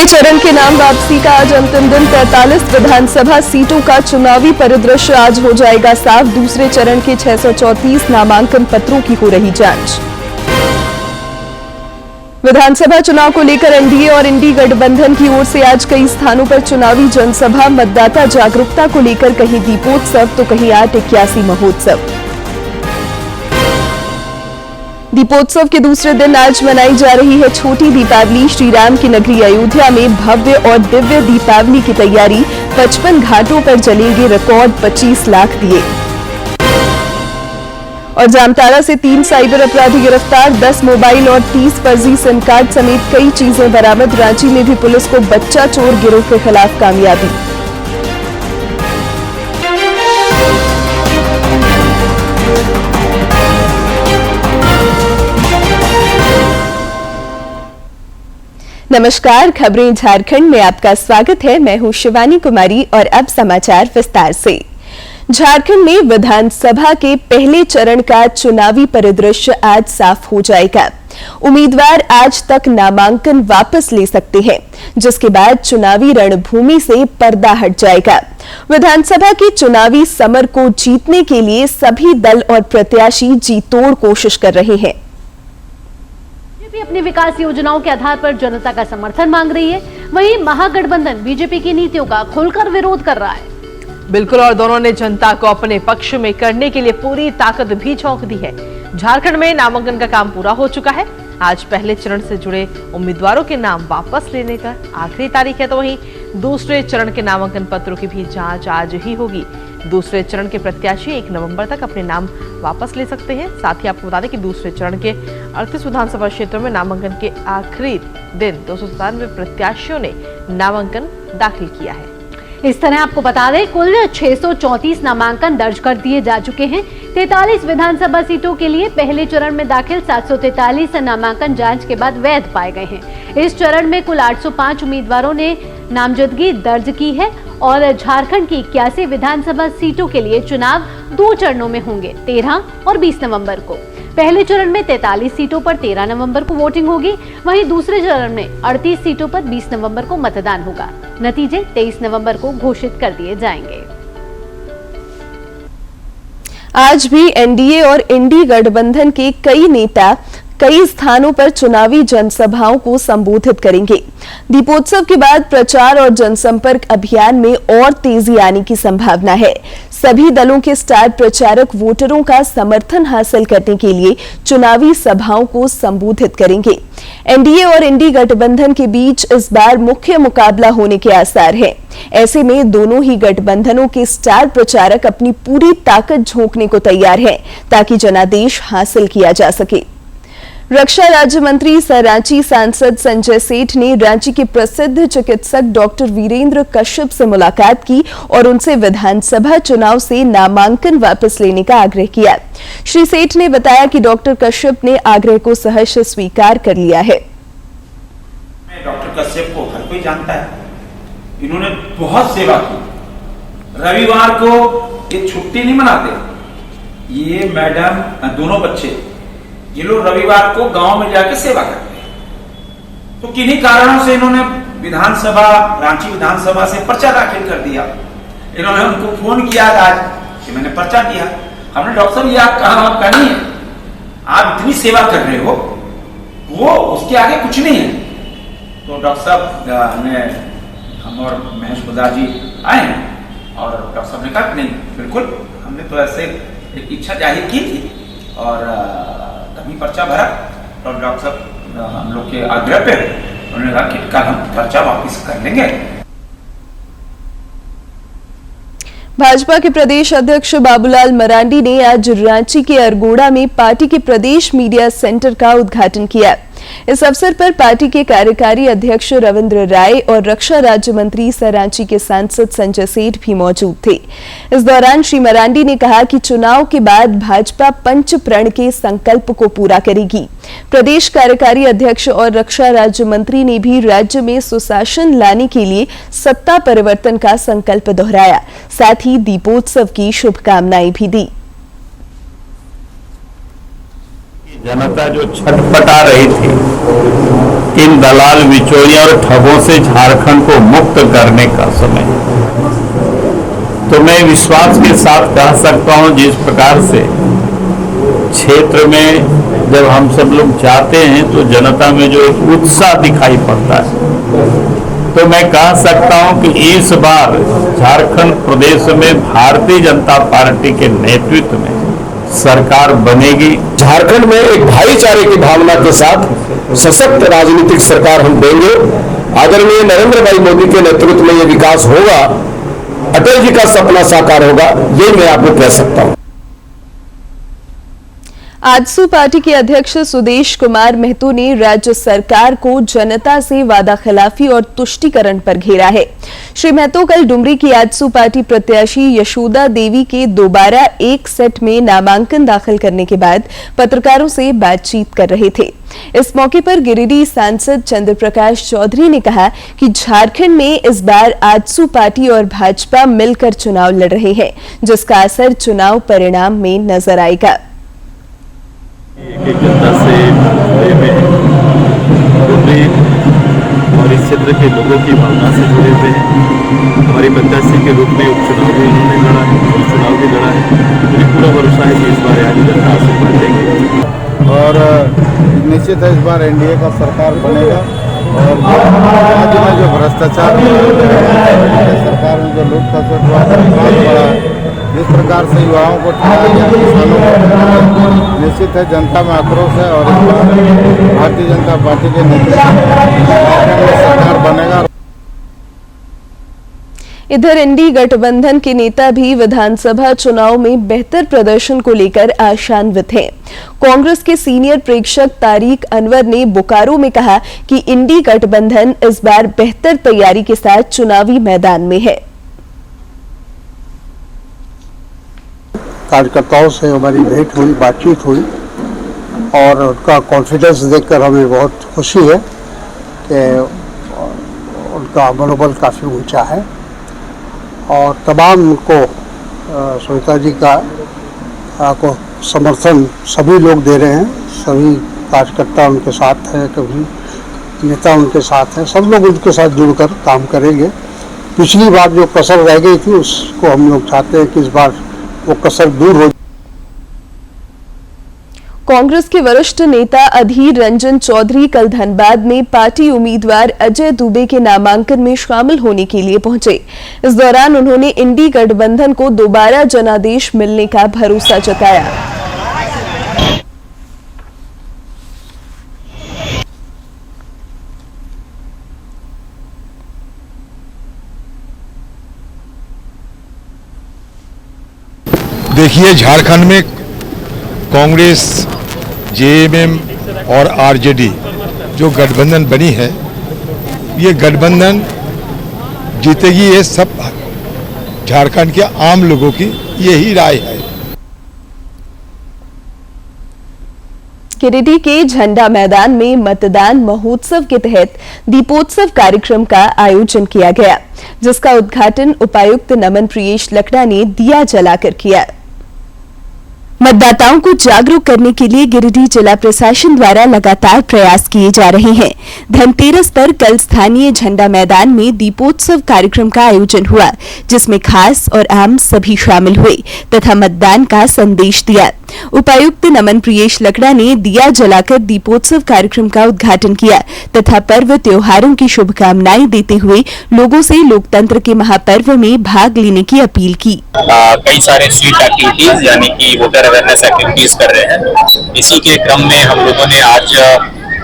चरण के नाम वापसी का आज अंतिम दिन। 43 विधानसभा सीटों का चुनावी परिदृश्य आज हो जाएगा साफ। दूसरे चरण के 634 नामांकन पत्रों की हो रही जांच। विधानसभा चुनाव को लेकर एनडीए और इंडी गठबंधन की ओर से आज कई स्थानों पर चुनावी जनसभा, मतदाता जागरूकता को लेकर कहीं दीपोत्सव तो कहीं 881 महोत्सव। दीपोत्सव के दूसरे दिन आज मनाई जा रही है छोटी दीपावली। श्री राम की नगरी अयोध्या में भव्य और दिव्य दीपावली की तैयारी। 55 घाटों पर जलेंगे रिकॉर्ड 25 लाख दिए। और जामताड़ा से 3 साइबर अपराधी गिरफ्तार। 10 मोबाइल और 30 फर्जी सिम कार्ड समेत कई चीजें बरामद। रांची में भी पुलिस को बच्चा चोर गिरोह के खिलाफ कामयाबी। नमस्कार, खबरें झारखंड में आपका स्वागत है। मैं हूं शिवानी कुमारी और अब समाचार विस्तार से। झारखंड में विधानसभा के पहले चरण का चुनावी परिदृश्य आज साफ हो जाएगा। उम्मीदवार आज तक नामांकन वापस ले सकते हैं, जिसके बाद चुनावी रणभूमि से पर्दा हट जाएगा। विधानसभा के चुनावी समर को जीतने के लिए सभी दल और प्रत्याशी जी तोड़ कोशिश कर रहे हैं। बीजेपी अपनी विकास योजनाओं के आधार पर जनता का समर्थन मांग रही है, वहीं महागठबंधन बीजेपी की नीतियों का खुलकर विरोध कर रहा है। बिल्कुल, और दोनों ने जनता को अपने पक्ष में करने के लिए पूरी ताकत भी झोंक दी है। झारखंड में नामांकन का काम पूरा हो चुका है। आज पहले चरण से जुड़े उम्मीदवारों के नाम वापस लेने का आखिरी तारीख है, तो वहीं दूसरे चरण के नामांकन पत्रों की भी जांच आज ही होगी। दूसरे चरण के प्रत्याशी 1 नवंबर तक अपने नाम वापस ले सकते हैं। साथ ही आपको बता दें कि दूसरे चरण के 38 विधानसभा क्षेत्रों में नामांकन के आखिरी दिन 297 प्रत्याशियों ने नामांकन दाखिल किया है। इस तरह आपको बता दें, कुल 634 नामांकन दर्ज कर दिए जा चुके हैं। 43 विधानसभा सीटों के लिए पहले चरण में दाखिल 743 नामांकन जांच के बाद वैध पाए गए हैं। इस चरण में कुल 805 उम्मीदवारों ने नामजदगी दर्ज की है और झारखंड की 81 विधानसभा सीटों के लिए चुनाव 2 चरणों में होंगे, 13 और 20 नवंबर को। पहले चरण में 43 सीटों पर 13 नवंबर को वोटिंग होगी, वहीं दूसरे चरण में 38 सीटों पर 20 नवंबर को मतदान होगा। नतीजे 23 नवंबर को घोषित कर दिए जाएंगे। आज भी एनडीए और इंडी गठबंधन के कई नेता कई स्थानों पर चुनावी जनसभाओं को संबोधित करेंगे। दीपोत्सव के बाद प्रचार और जनसंपर्क अभियान में और तेजी आने की संभावना है। सभी दलों के स्टार प्रचारक वोटरों का समर्थन हासिल करने के लिए चुनावी सभाओं को संबोधित करेंगे। एनडीए और इंडी गठबंधन के बीच इस बार मुख्य मुकाबला होने के आसार हैं। ऐसे में दोनों ही गठबंधनों के स्टार प्रचारक अपनी पूरी ताकत झोंकने को तैयार हैं, ताकि जनादेश हासिल किया जा सके। रक्षा राज्य मंत्री सह रांची सांसद संजय सेठ ने रांची के प्रसिद्ध चिकित्सक डॉक्टर वीरेंद्र कश्यप से मुलाकात की और उनसे विधानसभा चुनाव से नामांकन वापस लेने का आग्रह किया। श्री सेठ ने बताया कि डॉक्टर कश्यप ने आग्रह को सहर्ष स्वीकार कर लिया है। डॉक्टर कश्यप को हर कोई जानता है, इन्होंने बहुत सेवा की। रविवार को ये छुट्टी नहीं मनाते। ये मैडम, दोनों बच्चे, ये लोग रविवार को गांव में जाकर सेवा करते हैं। तो किन्हीं कारणों से इन्होंने विधानसभा, रांची विधानसभा से पर्चा दाखिल कर दिया। इन्होंने उनको फोन किया आज कि मैंने पर्चा दिया। हमने डॉक्टर साहब, ये आप कहा, आपका नहीं है, आप इतनी सेवा कर रहे हो, वो उसके आगे कुछ नहीं है। तो डॉक्टर साहब ने, हम और महेश गुदार जी आए और डॉक्टर साहब ने कहा नहीं, बिल्कुल, हमने तो ऐसे एक इच्छा जाहिर की थी और तभी पर्चा भरा। और डॉक्टर साहब हम लोग के आग्रह पे उन्होंने कहा कि कल हम पर्चा वापस कर लेंगे। भाजपा के प्रदेश अध्यक्ष बाबूलाल मरांडी ने आज रांची के अरगोड़ा में पार्टी के प्रदेश मीडिया सेंटर का उद्घाटन किया। इस अवसर पर पार्टी के कार्यकारी अध्यक्ष रविंद्र राय और रक्षा राज्य मंत्री सह रांची के सांसद संजय सेठ भी मौजूद थे। इस दौरान श्री मरांडी ने कहा कि चुनाव के बाद भाजपा पंच प्रण के संकल्प को पूरा करेगी। प्रदेश कार्यकारी अध्यक्ष और रक्षा राज्य मंत्री ने भी राज्य में सुशासन लाने के लिए सत्ता परिवर्तन का संकल्प दोहराया। साथ ही दीपोत्सव की शुभकामनाएं भी दी। जनता जो छटपटा रही थी इन दलाल बिचौलियों और ठगों से झारखंड को मुक्त करने का समय, तो मैं विश्वास के साथ कह सकता हूं जिस प्रकार से क्षेत्र में जब हम सब लोग जाते हैं तो जनता में जो एक उत्साह दिखाई पड़ता है, तो मैं कह सकता हूं कि इस बार झारखंड प्रदेश में भारतीय जनता पार्टी के नेतृत्व में सरकार बनेगी। झारखंड में एक भाईचारे की भावना के साथ सशक्त राजनीतिक सरकार हम देंगे। आदरणीय नरेंद्र भाई मोदी के नेतृत्व में ये विकास होगा, अटल जी का सपना साकार होगा, ये मैं आपको कह सकता हूं। आजसू पार्टी के अध्यक्ष सुदेश कुमार महतो ने राज्य सरकार को जनता से वादा खिलाफी और तुष्टीकरण पर घेरा है। श्री महतो कल डुमरी की आजसू पार्टी प्रत्याशी यशोदा देवी के दोबारा एक सेट में नामांकन दाखिल करने के बाद पत्रकारों से बातचीत कर रहे थे। इस मौके पर गिरिडीह सांसद चंद्र प्रकाश चौधरी ने कहा कि झारखंड में इस बार आजसू पार्टी और भाजपा मिलकर चुनाव लड़ रहे हैं, जिसका असर चुनाव परिणाम में नजर आएगा। एक जनता से में डुमरी और इस क्षेत्र के लोगों की भावना से जुड़े हुए हैं। हमारी प्रत्याशी के रूप में उपचुनाव भी उन्होंने लड़ा है, उपचुनाव भी लड़ा है। मुझे पूरा भरोसा है कि इस बार यहाँ जनता आशीर्वाद देंगे और निश्चित है इस बार एनडीए का सरकार बनेगा। और राज्य में जो भ्रष्टाचार सरकार में जो लूट खसोट हुआ बहुत बड़ा है, जिस प्रकार से युवाओं को ठगा गया, किसानों को, निश्चित है जनता में आक्रोश है और इस बार भारतीय जनता पार्टी के नेतृत्व में सरकार बनेगा। इधर इंडी गठबंधन के नेता भी विधानसभा चुनाव में बेहतर प्रदर्शन को लेकर आशान्वित हैं। कांग्रेस के सीनियर प्रेक्षक तारिक अनवर ने बोकारो में कहा कि इंडी गठबंधन इस बार बेहतर तैयारी के साथ चुनावी मैदान में है। कार्यकर्ताओं से हमारी भेंट हुई, बातचीत हुई और उनका कॉन्फिडेंस देखकर हमें बहुत खुशी है कि उनका मनोबल काफ़ी ऊंचा है और तमाम उनको सुनीता जी का को समर्थन सभी लोग दे रहे हैं। सभी कार्यकर्ता उनके साथ हैं, कभी नेता उनके साथ हैं, सब लोग उनके साथ जुड़कर काम करेंगे। पिछली बार जो कसर रह गई थी उसको हम लोग चाहते हैं कि इस बार वो कसर दूर हो। कांग्रेस के वरिष्ठ नेता अधीर रंजन चौधरी कल धनबाद में पार्टी उम्मीदवार अजय दुबे के नामांकन में शामिल होने के लिए पहुंचे। इस दौरान उन्होंने इंडी गठबंधन को दोबारा जनादेश मिलने का भरोसा जताया। देखिए, झारखंड में कांग्रेस, जेएमएम और आरजेडी जो गठबंधन बनी है, ये गठबंधन जीतेगी, ये सब झारखंड के आम लोगों की यही राय है। गिरिडीह के झंडा मैदान में मतदान महोत्सव के तहत दीपोत्सव कार्यक्रम का आयोजन किया गया, जिसका उद्घाटन उपायुक्त नमन प्रियेश लकड़ा ने दिया जलाकर किया। मतदाताओं को जागरूक करने के लिए गिरिडीह जिला प्रशासन द्वारा लगातार प्रयास किए जा रहे हैं। धनतेरस पर कल स्थानीय झंडा मैदान में दीपोत्सव कार्यक्रम का आयोजन हुआ, जिसमें खास और आम सभी शामिल हुए तथा मतदान का संदेश दिया। उपायुक्त नमन प्रियेश लकड़ा ने दिया जलाकर दीपोत्सव कार्यक्रम का उद्घाटन किया तथा पर्व त्योहारों की शुभकामनाएं देते हुए लोगों से लोकतंत्र के महापर्व में भाग लेने की अपील की। कई सारे स्वीट एक्टिविटीज यानी कि वोटर अवेयरनेस एक्टिविटीज कर रहे हैं। इसी के क्रम में हम लोगों ने आज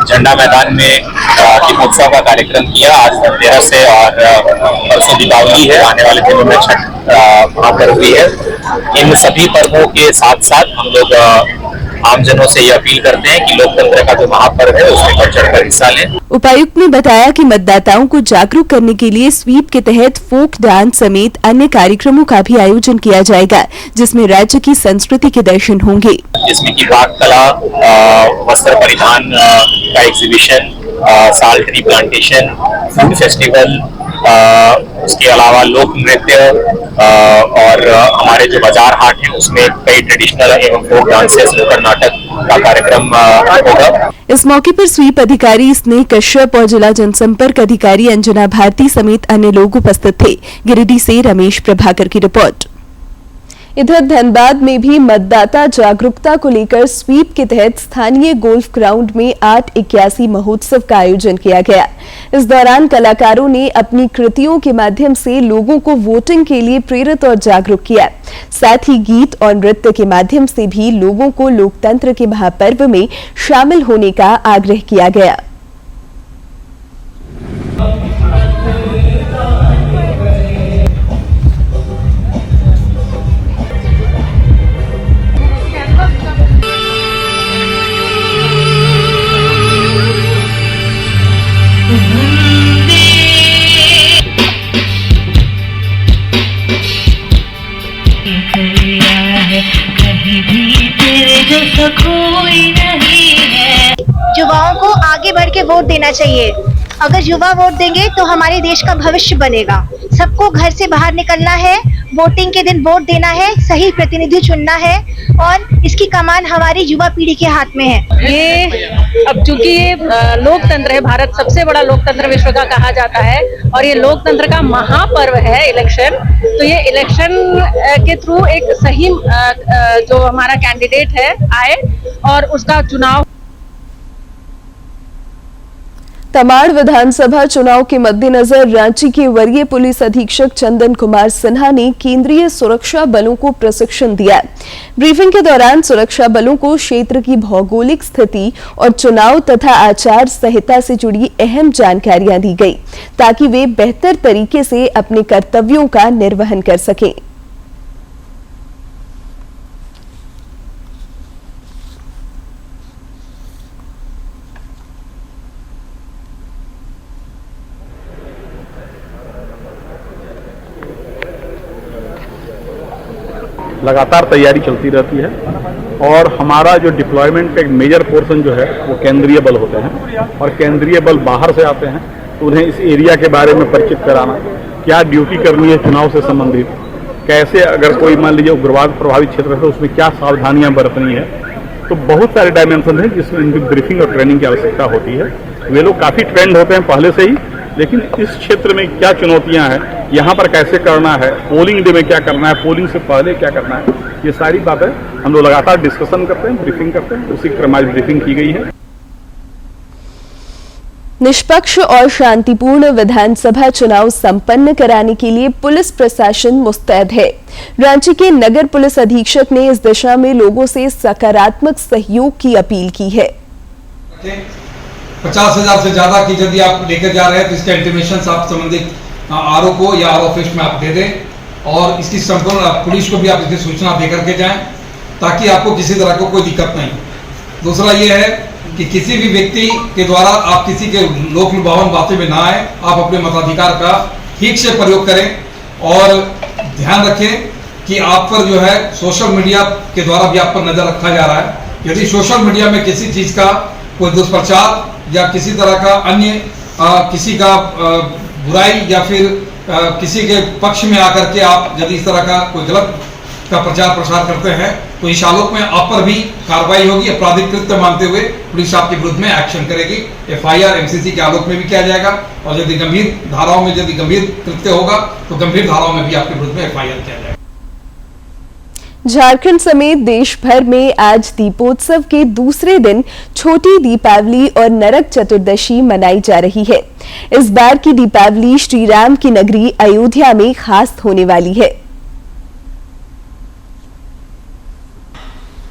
झंडा मैदान में दीपोत्सव का कार्यक्रम किया। आज धनतेरस है और परसों दीपावली है, आने वाले दिनों में छठ महापर्व भी है। इन सभी पर्वों के साथ साथ हम लोग आमजनों से यह अपील करते हैं कि लोकतंत्र का जो महापर्व है उसमें बढ़ चढ़कर हिस्सा लें। उपायुक्त ने बताया कि मतदाताओं को जागरूक करने के लिए स्वीप के तहत फोक डांस समेत अन्य कार्यक्रमों का भी आयोजन किया जाएगा, जिसमें राज्य की संस्कृति के दर्शन होंगे, जिसमें की पाक कला, वस्त्र परिधान का एग्जीबिशन, साल ट्री प्लांटेशन, फूड फेस्टिवल, उसके अलावा लोक नृत्य और हमारे जो बाजार हाट है उसमें कई ट्रेडिशनल एवं फोक डांसेस, लोकल नाटक का कार्यक्रम होगा। इस मौके पर स्वीप अधिकारी स्नेह कश्यप और जिला जनसंपर्क अधिकारी अंजना भारती समेत अन्य लोग उपस्थित थे। गिरिडीह से रमेश प्रभाकर की रिपोर्ट। इधर धनबाद में भी मतदाता जागरूकता को लेकर स्वीप के तहत स्थानीय गोल्फ ग्राउंड में 881 महोत्सव का आयोजन किया गया। इस दौरान कलाकारों ने अपनी कृतियों के माध्यम से लोगों को वोटिंग के लिए प्रेरित और जागरूक किया। साथ ही गीत और नृत्य के माध्यम से भी लोगों को लोकतंत्र के महापर्व में शामिल होने का आग्रह किया गया। युवाओं को आगे बढ़ के वोट देना चाहिए। अगर युवा वोट देंगे तो हमारे देश का भविष्य बनेगा। सबको घर से बाहर निकलना है, वोटिंग के दिन वोट देना है, सही प्रतिनिधि चुनना है और इसकी कमान हमारी युवा पीढ़ी के हाथ में है। ये अब चूंकि ये लोकतंत्र है, भारत सबसे बड़ा लोकतंत्र विश्व का कहा जाता है और ये लोकतंत्र का महापर्व है इलेक्शन। तो ये इलेक्शन के थ्रू एक सही जो हमारा कैंडिडेट है आए और उसका चुनाव। तमाड़ विधानसभा चुनाव के मद्देनजर रांची के वरीय पुलिस अधीक्षक चंदन कुमार सिन्हा ने केंद्रीय सुरक्षा बलों को प्रशिक्षण दिया। ब्रीफिंग के दौरान सुरक्षा बलों को क्षेत्र की भौगोलिक स्थिति और चुनाव तथा आचार संहिता से जुड़ी अहम जानकारियां दी गई ताकि वे बेहतर तरीके से अपने कर्तव्यों का निर्वहन कर सकें। लगातार तैयारी चलती रहती है और हमारा जो डिप्लॉयमेंट का एक मेजर पोर्शन जो है वो केंद्रीय बल होते हैं और केंद्रीय बल बाहर से आते हैं तो उन्हें इस एरिया के बारे में परिचित कराना, क्या ड्यूटी करनी है चुनाव से संबंधित, कैसे अगर कोई मान लीजिए उग्रवाद प्रभावित क्षेत्र है तो उसमें क्या सावधानियां बरतनी है। तो बहुत सारे डायमेंशन हैं जिसमें इनकी ब्रीफिंग और ट्रेनिंग की आवश्यकता होती है। वे लोग काफ़ी ट्रेंड होते हैं पहले से ही, लेकिन इस क्षेत्र में क्या चुनौतियां हैं, यहाँ पर कैसे करना है, पोलिंग डे में क्या करना है, पोलिंग से पहले क्या करना है, ये सारी बातें हम लोग लगातार डिस्कशन करते हैं, ब्रीफिंग करते हैं। उसी क्रम आज ब्रीफिंग की गई है। निष्पक्ष और शांतिपूर्ण विधानसभा चुनाव संपन्न कराने के लिए पुलिस प्रशासन मुस्तैद है। रांची के नगर पुलिस अधीक्षक ने इस दिशा में लोगों से सकारात्मक सहयोग की अपील की है। 50,000 से ज्यादा की यदि आप लेकर जा रहे हैं तो इसका इंटीमेशन आप संबंधित आरओ को या आरओ ऑफिस में आप दे दें और इसकी संपूर्ण पुलिस को भी आप इसकी सूचना दे करके जाएं ताकि आपको किसी तरह को कोई दिक्कत नहीं। दूसरा ये है कि किसी भी व्यक्ति के द्वारा आप किसी के लोक लुभावन बातें में ना आए, आप अपने मताधिकार का ठीक से प्रयोग करें और ध्यान रखें कि आप पर जो है सोशल मीडिया के द्वारा भी आप पर नजर रखा जा रहा है। यदि सोशल मीडिया में किसी चीज का कोई दुष्प्रचार या किसी तरह का अन्य किसी का बुराई या फिर किसी के पक्ष में आकर के आप यदि इस तरह का कोई गलत का प्रचार प्रसार करते हैं तो इस आलोक में आप पर भी कार्रवाई होगी। आपराधिक कृत्य मानते हुए पुलिस आपके विरुद्ध में एक्शन करेगी। एफआईआर एमसीसी के आलोक में भी किया जाएगा और यदि गंभीर धाराओं में यदि गंभीर कृत्य होगा तो गंभीर धाराओं में भी आपके विरुद्ध में एफआईआर किया जाएगा। झारखंड समेत देश भर में आज दीपोत्सव के दूसरे दिन छोटी दीपावली और नरक चतुर्दशी मनाई जा रही है। इस बार की दीपावली श्री राम की नगरी अयोध्या में खास होने वाली है।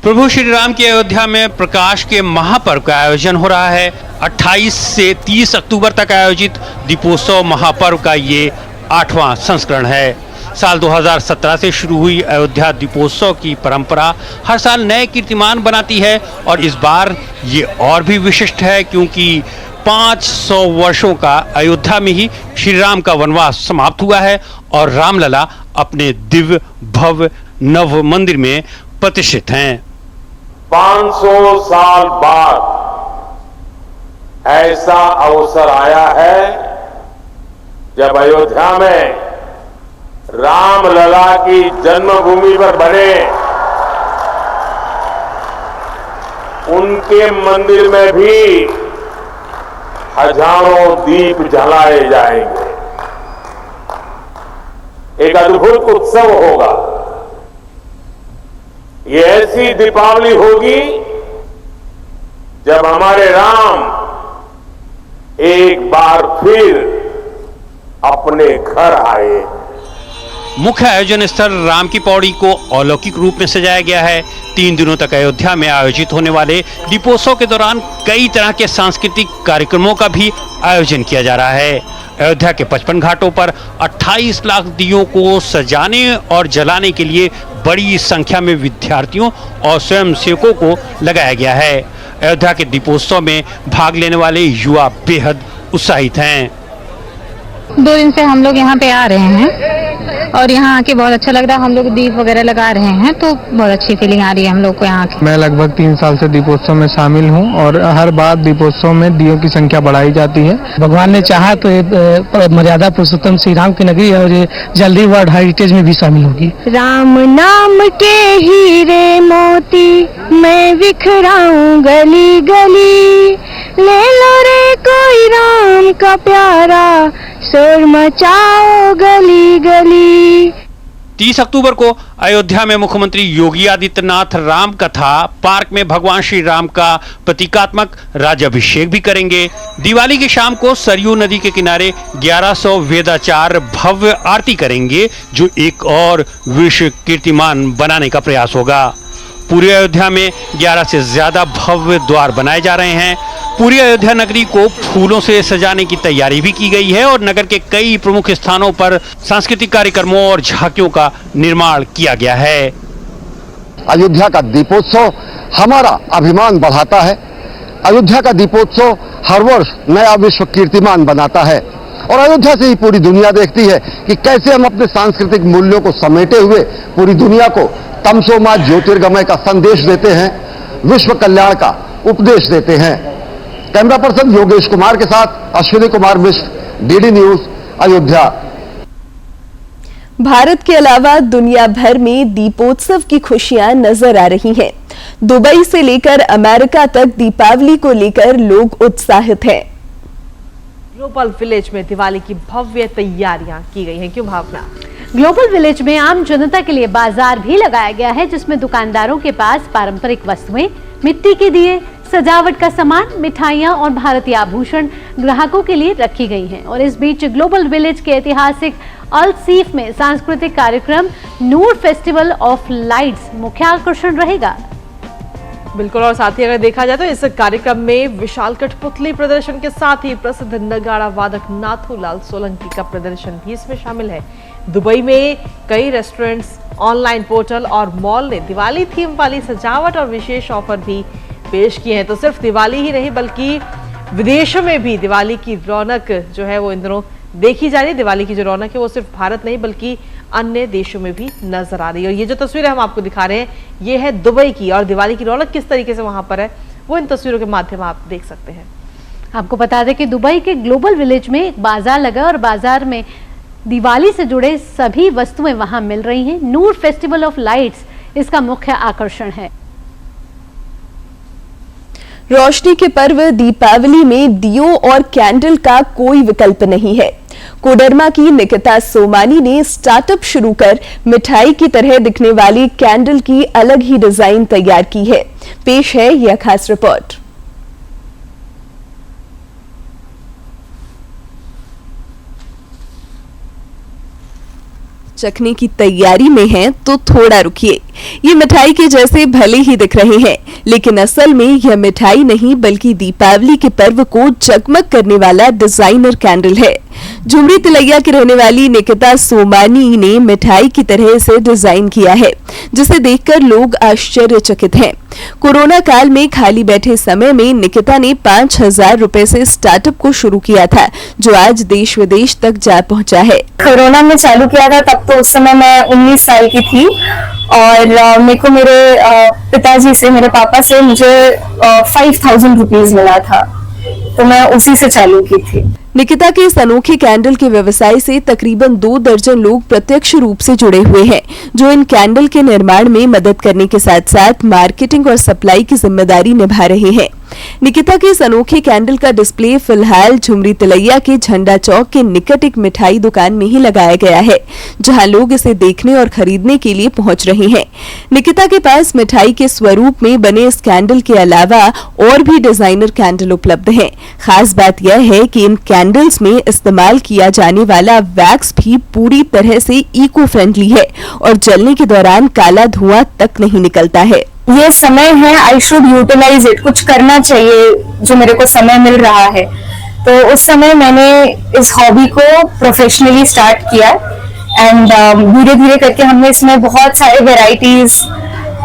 प्रभु श्री राम की अयोध्या में प्रकाश के महापर्व का आयोजन हो रहा है। 28 से 30 अक्टूबर तक आयोजित दीपोत्सव महापर्व का ये 8वां संस्करण है। साल 2017 से शुरू हुई अयोध्या दीपोत्सव की परंपरा हर साल नए कीर्तिमान बनाती है और इस बार ये और भी विशिष्ट है क्योंकि 500 वर्षों का अयोध्या में ही श्री राम का वनवास समाप्त हुआ है और रामलला अपने दिव्य भव्य नव मंदिर में प्रतिष्ठित हैं। 500 साल बाद ऐसा अवसर आया है जब अयोध्या में रामलला की जन्मभूमि पर बने उनके मंदिर में भी हजारों दीप जलाए जाएंगे। एक अद्भुत उत्सव होगा। ये ऐसी दीपावली होगी जब हमारे राम एक बार फिर अपने घर आए। मुख्य आयोजन स्थल राम की पौड़ी को अलौकिक रूप में सजाया गया है। 3 दिनों तक अयोध्या में आयोजित होने वाले दीपोत्सव के दौरान कई तरह के सांस्कृतिक कार्यक्रमों का भी आयोजन किया जा रहा है। अयोध्या के 55 घाटों पर 28 लाख दियों को सजाने और जलाने के लिए बड़ी संख्या में विद्यार्थियों और स्वयंसेवकों को लगाया गया है। अयोध्या के दीपोत्सव में भाग लेने वाले युवा बेहद उत्साहित हैं। 2 दिन से हम लोग यहाँ पे आ रहे हैं और यहाँ आके बहुत अच्छा लग रहा है। हम लोग दीप वगैरह लगा रहे हैं तो बहुत अच्छी फीलिंग आ रही है हम लोग को यहाँ की। मैं लगभग 3 साल से दीपोत्सव में शामिल हूँ और हर बार दीपोत्सव में दियों की संख्या बढ़ाई जाती है। भगवान ने चाहा तो ये मर्यादा पुरुषोत्तम श्री राम की नगरी है और ये जल्दी वर्ल्ड हेरिटेज में भी शामिल होगी। राम नाम के हीरे मोती मैं बिखराऊं गली गली, ले लो रे कोई राम का प्यारा शोर मचाओ गली गली। 30 अक्टूबर को अयोध्या में मुख्यमंत्री योगी आदित्यनाथ राम कथा पार्क में भगवान श्री राम का प्रतीकात्मक राज्याभिषेक भी करेंगे। दिवाली की शाम को सरयू नदी के किनारे 1100 वेदाचार भव्य आरती करेंगे, जो एक और विश्व कीर्तिमान बनाने का प्रयास होगा। पूरी अयोध्या में 11 से ज्यादा भव्य द्वार बनाए जा रहे हैं। पूरी अयोध्या नगरी को फूलों से सजाने की तैयारी भी की गई है और नगर के कई प्रमुख स्थानों पर सांस्कृतिक कार्यक्रमों और झांकियों का निर्माण किया गया है। अयोध्या का दीपोत्सव हमारा अभिमान बढ़ाता है। अयोध्या का दीपोत्सव हर वर्ष नया विश्व कीर्तिमान बनाता है और अयोध्या से ही पूरी दुनिया देखती है कि कैसे हम अपने सांस्कृतिक मूल्यों को समेटे हुए पूरी दुनिया को तमसो मा ज्योतिर्गमय का संदेश देते हैं, विश्व कल्याण का उपदेश देते हैं। कैमरा पर्सन योगेश कुमार के साथ अश्विनी कुमार मिश्र, डीडी न्यूज, अयोध्या। भारत के अलावा दुनिया भर में दीपोत्सव की खुशियां नजर आ रही हैं। दुबई से लेकर अमेरिका तक दीपावली को लेकर लोग उत्साहित हैं। ग्लोबल विलेज में दिवाली की भव्य तैयारियां की गई हैं। क्यों भावना? ग्लोबल विलेज में आम जनता के लिए बाजार भी लगाया गया है, जिसमें दुकानदारों के पास पारंपरिक वस्तुएं, मिट्टी के दिए, सजावट का सामान, मिठाइयां और भारतीय आभूषण ग्राहकों के लिए रखी गई हैं। और इस बीच ग्लोबल विलेज के ऐतिहासिक अल सीफ में सांस्कृतिक कार्यक्रम नूर फेस्टिवल ऑफ लाइट्स मुख्य आकर्षण रहेगा। बिल्कुल, और साथ ही अगर देखा जाए तो इस कार्यक्रम में विशाल कठपुतली प्रदर्शन के साथ ही प्रसिद्ध नगाड़ा वादक नाथूलाल सोलंकी का प्रदर्शन भी इसमें शामिल है। दुबई में कई रेस्टोरेंट्स, ऑनलाइन पोर्टल और मॉल ने दिवाली थीम वाली सजावट और विशेष ऑफर भी पेश किए हैं। तो सिर्फ दिवाली ही नहीं बल्कि विदेशों में भी दिवाली की रौनक जो है वो इन दिनों देखी जा रही है। दिवाली की जो रौनक है वो सिर्फ भारत नहीं बल्कि अन्य देशों में भी नजर आ रही है। और ये जो तस्वीरें हम आपको दिखा रहे हैं ये है दुबई की, और दिवाली की रौनक किस तरीके से वहां पर है वो इन तस्वीरों के माध्यम आप देख सकते हैं। आपको बता दें कि दुबई के ग्लोबल विलेज में एक बाजार लगा और बाजार में दिवाली से जुड़े सभी वस्तुएं वहां मिल रही हैं। नूर फेस्टिवल ऑफ लाइट्स इसका मुख्य आकर्षण है। रोशनी के पर्व दीपावली में दियों और कैंडल का कोई विकल्प नहीं है। कोडरमा की निकिता सोमानी ने स्टार्टअप शुरू कर मिठाई की तरह दिखने वाली कैंडल की अलग ही डिजाइन तैयार की है। पेश है यह खास रिपोर्ट। चखने की तैयारी में हैं तो थोड़ा रुकिए। ये मिठाई के जैसे भले ही दिख रहे हैं, लेकिन असल में यह मिठाई नहीं बल्कि दीपावली के पर्व को जगमग करने वाला डिजाइनर कैंडल है। झुमरी तिलैया की रहने वाली निकिता सोमानी ने मिठाई की तरह इसे डिजाइन किया है, जिसे देखकर लोग आश्चर्यचकित हैं। कोरोना काल में खाली बैठे समय में निकिता ने 5000 रुपए से स्टार्टअप को शुरू किया था, जो आज देश विदेश तक जा पहुंचा है। कोरोना में चालू किया था तब तो उस समय मैं 19 साल की थी और मेरे को मेरे पिताजी से, मेरे पापा से मुझे 5000 रुपीज मिला था, तो मैं उसी से चालू की थी। निकिता के इस अनोखे कैंडल के व्यवसाय से तकरीबन 2 दर्जन लोग प्रत्यक्ष रूप से जुड़े हुए हैं, जो इन कैंडल के निर्माण में मदद करने के साथ साथ मार्केटिंग और सप्लाई की जिम्मेदारी निभा रहे हैं। निकिता के इस अनोखे कैंडल का डिस्प्ले फिलहाल झुमरी तिलैया के झंडा चौक के निकट एक मिठाई दुकान में ही लगाया गया है, जहां लोग इसे देखने और खरीदने के लिए पहुंच रहे हैं। निकिता के पास मिठाई के स्वरूप में बने इस कैंडल के अलावा और भी डिजाइनर कैंडल उपलब्ध हैं। खास बात यह है कि इन कैंडल्स में इस्तेमाल किया जाने वाला वैक्स भी पूरी तरह से इको फ्रेंडली है और जलने के दौरान काला धुआं तक नहीं निकलता है। ये समय है, आई शुड यूटिलाइज इट, कुछ करना चाहिए जो मेरे को समय मिल रहा है। तो उस समय मैंने इस हॉबी को प्रोफेशनली स्टार्ट किया एंड धीरे धीरे करके हमने इसमें बहुत सारे वेराइटीज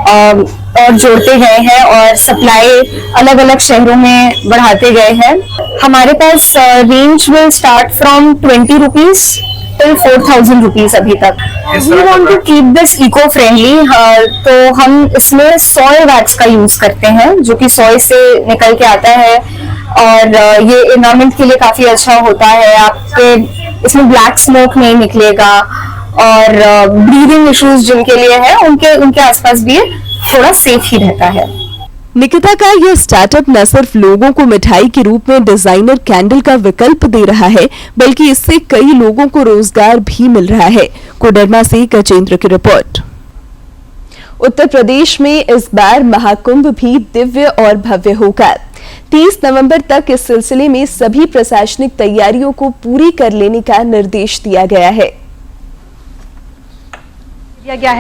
और जोड़ते गए हैं और सप्लाई अलग अलग शहरों में बढ़ाते गए हैं। हमारे पास range will start from 20 rupees till 4000 rupees अभी तक। We want to keep this eco friendly, तो हम इसमें सॉय वैक्स का यूज करते हैं जो कि सॉय से निकल के आता है और ये एनवायरमेंट के लिए काफी अच्छा होता है। आपके इसमें ब्लैक स्मोक नहीं निकलेगा और ब्रीदिंग इश्यूज जिनके लिए है उनके आसपास भी थोड़ा सेफ ही रहता है। निकिता का यह स्टार्टअप न सिर्फ लोगों को मिठाई के रूप में डिजाइनर कैंडल का विकल्प दे रहा है, बल्कि इससे कई लोगों को रोजगार भी मिल रहा है। कोडरमा से गजेंद्र की रिपोर्ट। उत्तर प्रदेश में इस बार महाकुंभ भी दिव्य और भव्य होगा। 30 नवंबर तक इस सिलसिले में सभी प्रशासनिक तैयारियों को पूरी कर लेने का निर्देश दिया गया है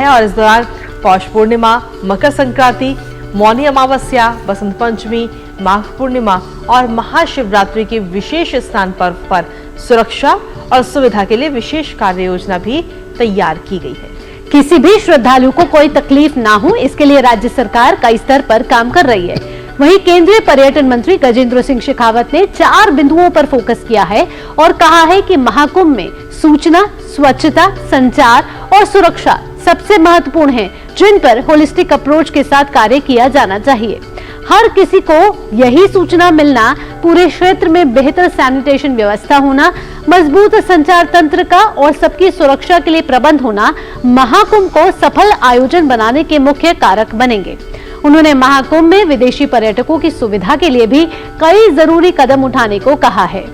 और इस दौरान पौष पूर्णिमा, मकर संक्रांति, मौनी अमावस्या, बसंत पंचमी, माघ पूर्णिमा और महाशिवरात्रि के विशेष स्नान पर्व पर सुरक्षा और सुविधा के लिए विशेष कार्य योजना भी तैयार की गई है। किसी भी श्रद्धालु को कोई तकलीफ ना हो, इसके लिए राज्य सरकार कई स्तर पर काम कर रही है। वहीं केंद्रीय पर्यटन मंत्री गजेंद्र सिंह शेखावत ने 4 बिंदुओं पर फोकस किया है और कहा है कि महाकुंभ में सूचना, स्वच्छता, संचार और सुरक्षा सबसे महत्वपूर्ण है, जिन पर होलिस्टिक अप्रोच के साथ कार्य किया जाना चाहिए। हर किसी को यही सूचना मिलना, पूरे क्षेत्र में बेहतर सैनिटेशन व्यवस्था होना, मजबूत संचार तंत्र का और सबकी सुरक्षा के लिए प्रबंध होना महाकुंभ को सफल आयोजन बनाने के मुख्य कारक बनेंगे। उन्होंने महाकुंभ में विदेशी पर्यटकों की सुविधा के लिए भी कई जरूरी कदम उठाने को कहा है।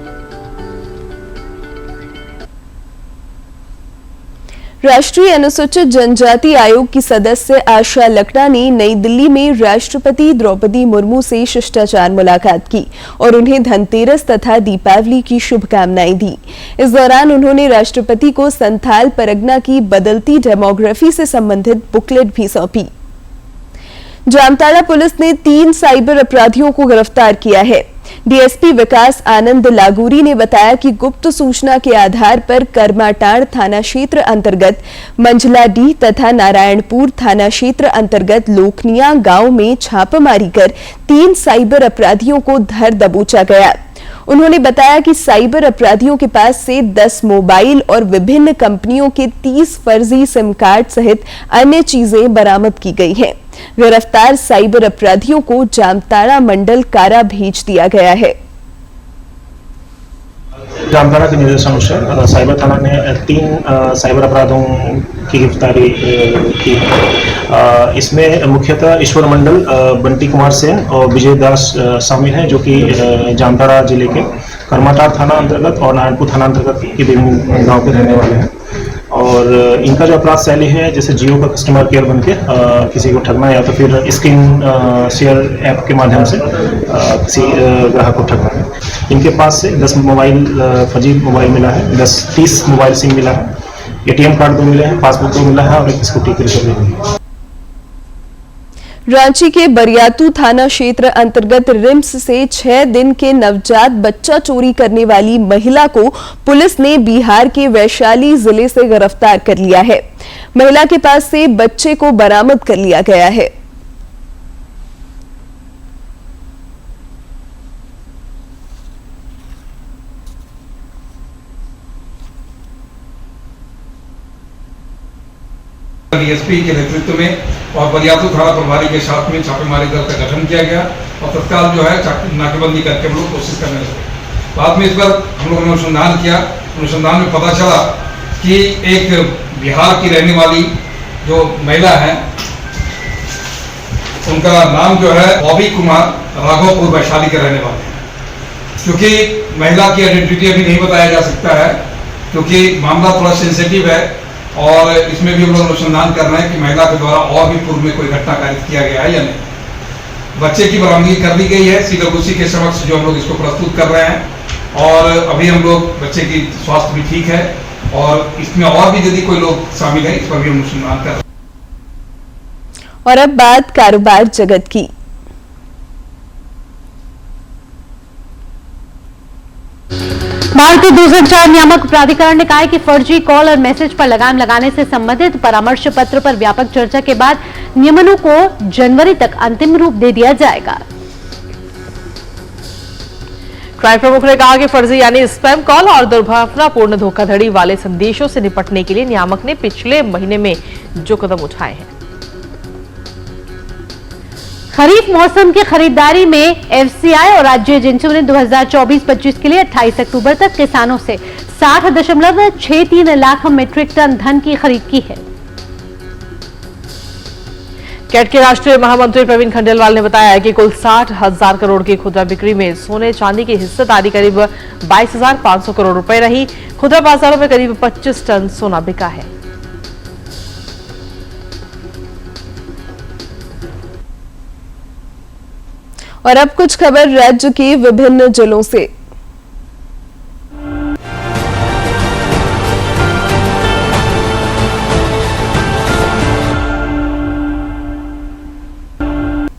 राष्ट्रीय अनुसूचित जनजाति आयोग की सदस्य आशा लकड़ा ने नई दिल्ली में राष्ट्रपति द्रौपदी मुर्मू से शिष्टाचार मुलाकात की और उन्हें धनतेरस तथा दीपावली की शुभकामनाएं दी। इस दौरान उन्होंने राष्ट्रपति को संथाल परगना की बदलती डेमोग्राफी से संबंधित बुकलेट भी सौंपी। जामताड़ा पुलिस ने 3 साइबर अपराधियों को गिरफ्तार किया है। डीएसपी विकास आनंद लागूरी ने बताया कि गुप्त सूचना के आधार पर करमाटाड़ थाना क्षेत्र अंतर्गत मंझलाडीह तथा नारायणपुर थाना क्षेत्र अंतर्गत लोकनिया गांव में छापेमारी कर 3 साइबर अपराधियों को धर दबोचा गया। उन्होंने बताया कि साइबर अपराधियों के पास से 10 मोबाइल और विभिन्न कंपनियों के 30 फर्जी सिम कार्ड सहित अन्य चीजें बरामद की गई हैं। गिरफ्तार साइबर अपराधियों को जामताड़ा मंडल कारा भेज दिया गया है। जामताड़ा के निर्देशानुसार साइबर थाना ने 3 साइबर अपराधों की गिरफ्तारी की है। इसमें मुख्यतः ईश्वर मंडल, बंटी कुमार सेन और विजय दास शामिल हैं, जो कि जामताड़ा जिले के करमाटाड़ थाना अंतर्गत और नारायणपुर थाना अंतर्गत के विभिन्न गांव के रहने वाले हैं। और इनका जो अपराध शैली है, जैसे जियो का कस्टमर केयर बनके किसी को ठगना या तो फिर स्क्रीन शेयर ऐप के माध्यम से किसी ग्राहक को ठगना। इनके पास से 10 मोबाइल फर्जी मोबाइल मिला है, 30 मोबाइल सिम मिला है, एटीएम कार्ड 2 मिले हैं, पासबुक 2 मिला है और एक स्कूटी की रिकवरी हुई है। रांची के बरियातू थाना क्षेत्र अंतर्गत रिम्स से 6 दिन के नवजात बच्चा चोरी करने वाली महिला को पुलिस ने बिहार के वैशाली जिले से गिरफ्तार कर लिया है। महिला के पास से बच्चे को बरामद कर लिया गया है। डीएसपी के नेतृत्व में और बरियातू थाना प्रभारी के साथ में छापेमारी दल का गठन किया गया और तत्काल जो है नाकेबंदी करके हम लोग कोशिश करने लगे। बाद में इस पर हम लोगों ने अनुसंधान किया। अनुसंधान में पता चला कि एक बिहार की रहने वाली जो महिला है, उनका नाम जो है बॉबी कुमार, राघोपुर वैशाली के रहने वाले हैं। क्योंकि महिला की आइडेंटिटी अभी नहीं बताया जा सकता है, क्योंकि मामला थोड़ा सेंसिटिव है और इसमें भी हम लोग अनुसंधान कर रहे हैं कि महिला के द्वारा और भी पूर्व में कोई घटना कारित किया गया है या नहीं। बच्चे की बरामदगी कर ली गई है सीडब्ल्यूसी के समक्ष, जो हम लोग इसको प्रस्तुत कर रहे हैं और अभी हम लोग बच्चे की स्वास्थ्य भी ठीक है और इसमें और भी यदि कोई लोग शामिल है इस पर भी हम अनुसंधान कर रहे हैं। और अब बात कारोबार जगत की। भारतीय दूरसंचार नियामक प्राधिकरण ने कहा है कि फर्जी कॉल और मैसेज पर लगाम लगाने से संबंधित परामर्श पत्र पर व्यापक चर्चा के बाद नियमों को जनवरी तक अंतिम रूप दे दिया जाएगा। क्राइम प्रमुख ने कहा कि फर्जी यानी स्पैम कॉल और दुर्भावनापूर्ण धोखाधड़ी वाले संदेशों से निपटने के लिए नियामक ने पिछले महीने में जो कदम उठाए हैं। खरीफ मौसम की खरीदारी में एफसीआई और राज्य एजेंसियों ने 2024-25 के लिए 28 अक्टूबर तक किसानों से 60.63 लाख मीट्रिक टन धान की खरीद की है। कैट के राष्ट्रीय महामंत्री प्रवीण खंडेलवाल ने बताया कि कुल 60,000 करोड़ की खुदरा बिक्री में सोने चांदी की हिस्सेदारी करीब 22,500 करोड़ रुपए रही। खुदरा बाजारों में करीब 25 टन सोना बिका है। और अब कुछ खबर राज्य के विभिन्न जिलों से।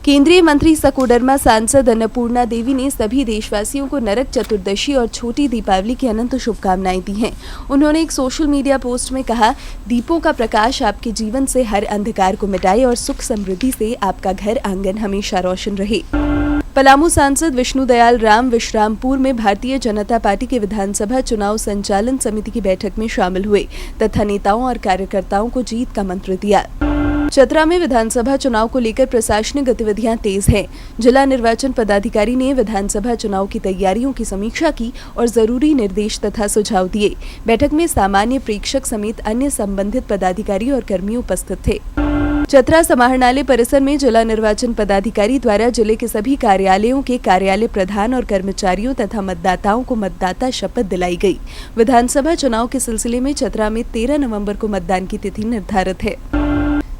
केंद्रीय मंत्री सकोडरमा सांसद अन्नपूर्णा देवी ने सभी देशवासियों को नरक चतुर्दशी और छोटी दीपावली की अनंत शुभकामनाएं दी हैं। उन्होंने एक सोशल मीडिया पोस्ट में कहा, दीपों का प्रकाश आपके जीवन से हर अंधकार को मिटाए और सुख समृद्धि से आपका घर आंगन हमेशा रोशन रहे। पलामू सांसद विष्णु दयाल राम विश्रामपुर में भारतीय जनता पार्टी के विधानसभा चुनाव संचालन समिति की बैठक में शामिल हुए तथा नेताओं और कार्यकर्ताओं को जीत का मंत्र दिया। चतरा में विधानसभा चुनाव को लेकर प्रशासनिक गतिविधियां तेज हैं। जिला निर्वाचन पदाधिकारी ने विधानसभा चुनाव की तैयारियों की समीक्षा की और जरूरी निर्देश तथा सुझाव दिए। बैठक में सामान्य प्रेक्षक समेत अन्य संबंधित पदाधिकारी और कर्मी उपस्थित थे। चतरा समाहरणालय परिसर में जिला निर्वाचन पदाधिकारी द्वारा जिले के सभी कार्यालयों के कार्यालय प्रधान और कर्मचारियों तथा मतदाताओं को मतदाता शपथ दिलाई गई। विधानसभा चुनाव के सिलसिले में चतरा में 13 नवंबर को मतदान की तिथि निर्धारित है।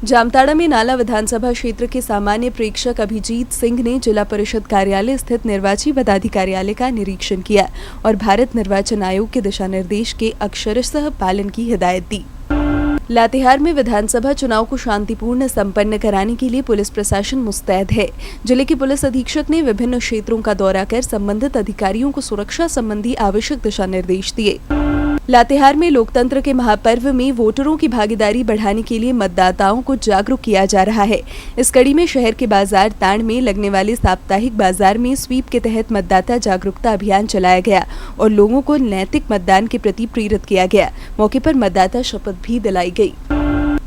जामताड़ा में नाला विधानसभा क्षेत्र के सामान्य प्रेक्षक अभिजीत सिंह ने जिला परिषद कार्यालय स्थित निर्वाची पदाधिकारियालय का निरीक्षण किया और भारत निर्वाचन आयोग के दिशा निर्देश के अक्षरशः पालन की हिदायत दी। लातेहार में विधानसभा चुनाव को शांतिपूर्ण संपन्न कराने के लिए पुलिस प्रशासन मुस्तैद है। जिले के पुलिस अधीक्षक ने विभिन्न क्षेत्रों का दौरा कर संबंधित अधिकारियों को सुरक्षा संबंधी आवश्यक दिशा निर्देश दिए। लातेहार में लोकतंत्र के महापर्व में वोटरों की भागीदारी बढ़ाने के लिए मतदाताओं को जागरूक किया जा रहा है। इस कड़ी में शहर के बाजार ताण में लगने वाले साप्ताहिक बाजार में स्वीप के तहत मतदाता जागरूकता अभियान चलाया गया और लोगों को नैतिक मतदान के प्रति प्रेरित किया गया। मौके पर मतदाता शपथ भी दिलाई गई।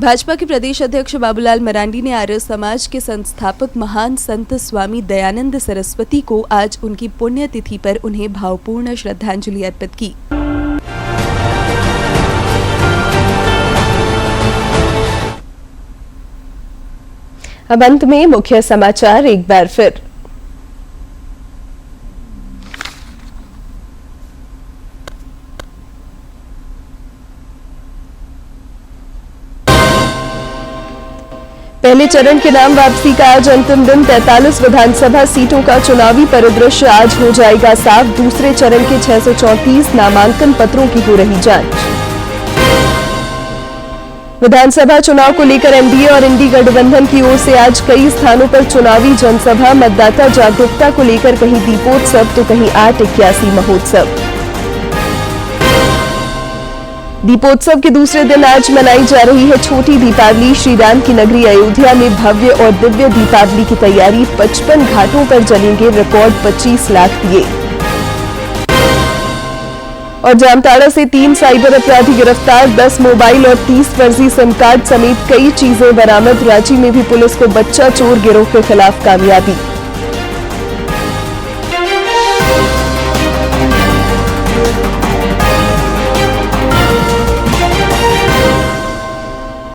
भाजपा के प्रदेश अध्यक्ष बाबूलाल मरांडी ने आर्य समाज के संस्थापक महान संत स्वामी दयानंद सरस्वती को आज उनकी पुण्यतिथि पर उन्हें भावपूर्ण श्रद्धांजलि अर्पित की। अब अंत में मुख्य समाचार एक बार फिर। पहले चरण के नाम वापसी का आज अंतिम दिन। 43 विधानसभा सीटों का चुनावी परिदृश्य आज हो जाएगा साफ। दूसरे चरण के 634 नामांकन पत्रों की हो रही जांच। विधानसभा चुनाव को लेकर एनडीए और इंडी गठबंधन की ओर से आज कई स्थानों पर चुनावी जनसभा। मतदाता जागरूकता को लेकर कहीं दीपोत्सव तो कहीं 881 महोत्सव। दीपोत्सव के दूसरे दिन आज मनाई जा रही है छोटी दीपावली। श्री राम की नगरी अयोध्या में भव्य और दिव्य दीपावली की तैयारी। 55 घाटों पर जलेंगे रिकॉर्ड 25 लाख दिए। और जामताड़ा से 3 साइबर अपराधी गिरफ्तार। 10 मोबाइल और 30 फर्जी सिम कार्ड समेत कई चीजें बरामद। रांची में भी पुलिस को बच्चा चोर गिरोह के खिलाफ कामयाबी।